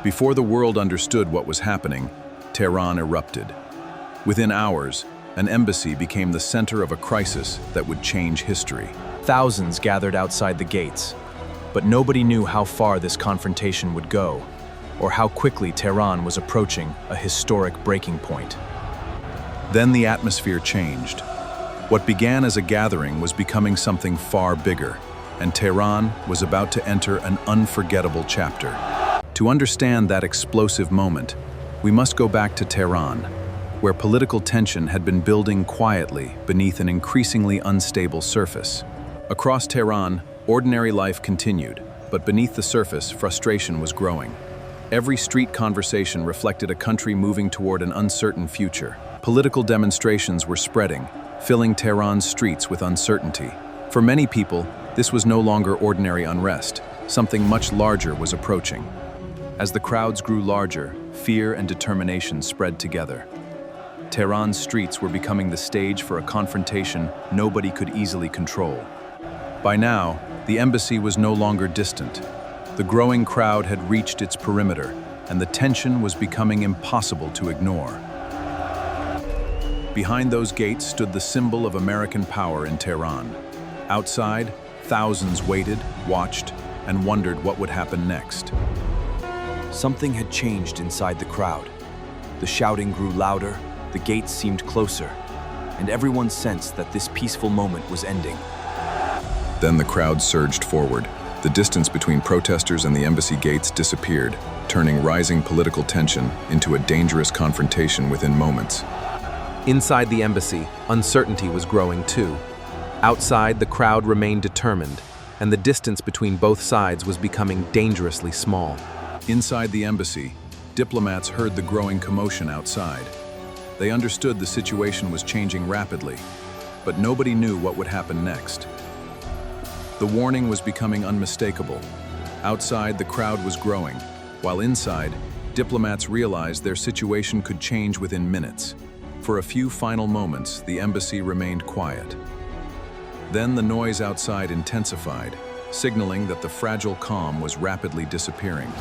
Before the world understood what was happening, Tehran erupted. Within hours, an embassy became the center of a crisis that would change history. Thousands gathered outside the gates, but nobody knew how far this confrontation would go, or how quickly Tehran was approaching a historic breaking point. Then the atmosphere changed. What began as a gathering was becoming something far bigger, and Tehran was about to enter an unforgettable chapter. To understand that explosive moment, we must go back to Tehran, where political tension had been building quietly beneath an increasingly unstable surface. Across Tehran, ordinary life continued, but beneath the surface, frustration was growing. Every street conversation reflected a country moving toward an uncertain future. Political demonstrations were spreading, filling Tehran's streets with uncertainty. For many people, this was no longer ordinary unrest. Something much larger was approaching. As the crowds grew larger, fear and determination spread together. Tehran's streets were becoming the stage for a confrontation nobody could easily control. By now, the embassy was no longer distant. The growing crowd had reached its perimeter, and the tension was becoming impossible to ignore. Behind those gates stood the symbol of American power in Tehran. Outside, thousands waited, watched, and wondered what would happen next. Something had changed inside the crowd. The shouting grew louder, the gates seemed closer, and everyone sensed that this peaceful moment was ending. Then the crowd surged forward. The distance between protesters and the embassy gates disappeared, turning rising political tension into a dangerous confrontation within moments. Inside the embassy, uncertainty was growing too. Outside, the crowd remained determined, and the distance between both sides was becoming dangerously small. Inside the embassy, diplomats heard the growing commotion outside. They understood the situation was changing rapidly, but nobody knew what would happen next. The warning was becoming unmistakable. Outside, the crowd was growing, while inside, diplomats realized their situation could change within minutes. For a few final moments, the embassy remained quiet. Then the noise outside intensified, signaling that the fragile calm was rapidly disappearing.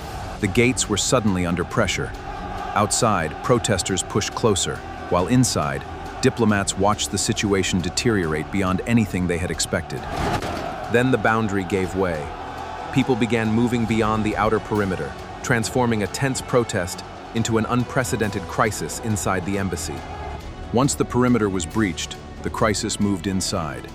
The gates were suddenly under pressure. Outside, protesters pushed closer, while inside, diplomats watched the situation deteriorate beyond anything they had expected. Then the boundary gave way. People began moving beyond the outer perimeter, transforming a tense protest into an unprecedented crisis inside the embassy. Once the perimeter was breached, the crisis moved inside.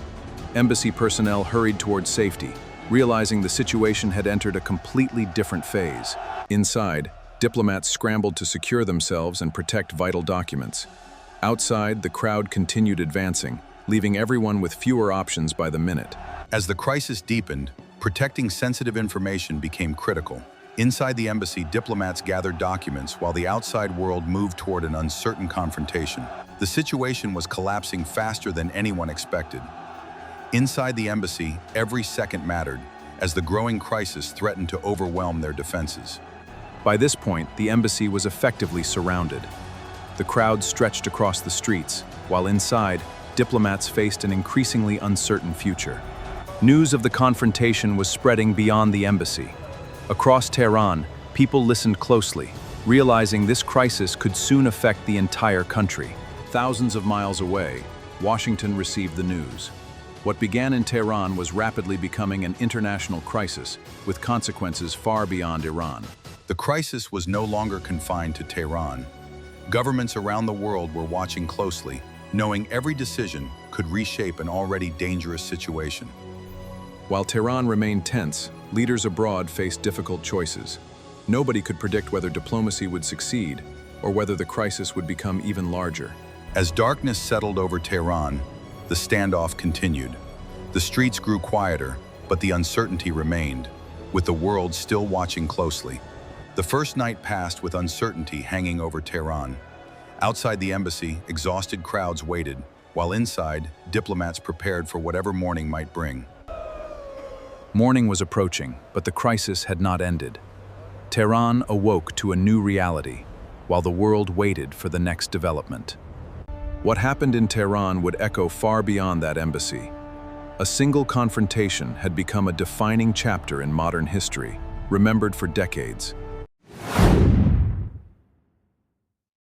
Embassy personnel hurried toward safety, realizing the situation had entered a completely different phase. Inside, diplomats scrambled to secure themselves and protect vital documents. Outside, the crowd continued advancing, leaving everyone with fewer options by the minute. As the crisis deepened, protecting sensitive information became critical. Inside the embassy, diplomats gathered documents while the outside world moved toward an uncertain confrontation. The situation was collapsing faster than anyone expected. Inside the embassy, every second mattered, as the growing crisis threatened to overwhelm their defenses. By this point, the embassy was effectively surrounded. The crowd stretched across the streets, while inside, diplomats faced an increasingly uncertain future. News of the confrontation was spreading beyond the embassy. Across Tehran, people listened closely, realizing this crisis could soon affect the entire country. Thousands of miles away, Washington received the news. What began in Tehran was rapidly becoming an international crisis, with consequences far beyond Iran. The crisis was no longer confined to Tehran. Governments around the world were watching closely, knowing every decision could reshape an already dangerous situation. While Tehran remained tense, leaders abroad faced difficult choices. Nobody could predict whether diplomacy would succeed or whether the crisis would become even larger. As darkness settled over Tehran, the standoff continued. The streets grew quieter, but the uncertainty remained, with the world still watching closely. The first night passed with uncertainty hanging over Tehran. Outside the embassy, exhausted crowds waited, while inside, diplomats prepared for whatever morning might bring. Morning was approaching, but the crisis had not ended. Tehran awoke to a new reality, while the world waited for the next development. What happened in Tehran would echo far beyond that embassy. A single confrontation had become a defining chapter in modern history, remembered for decades.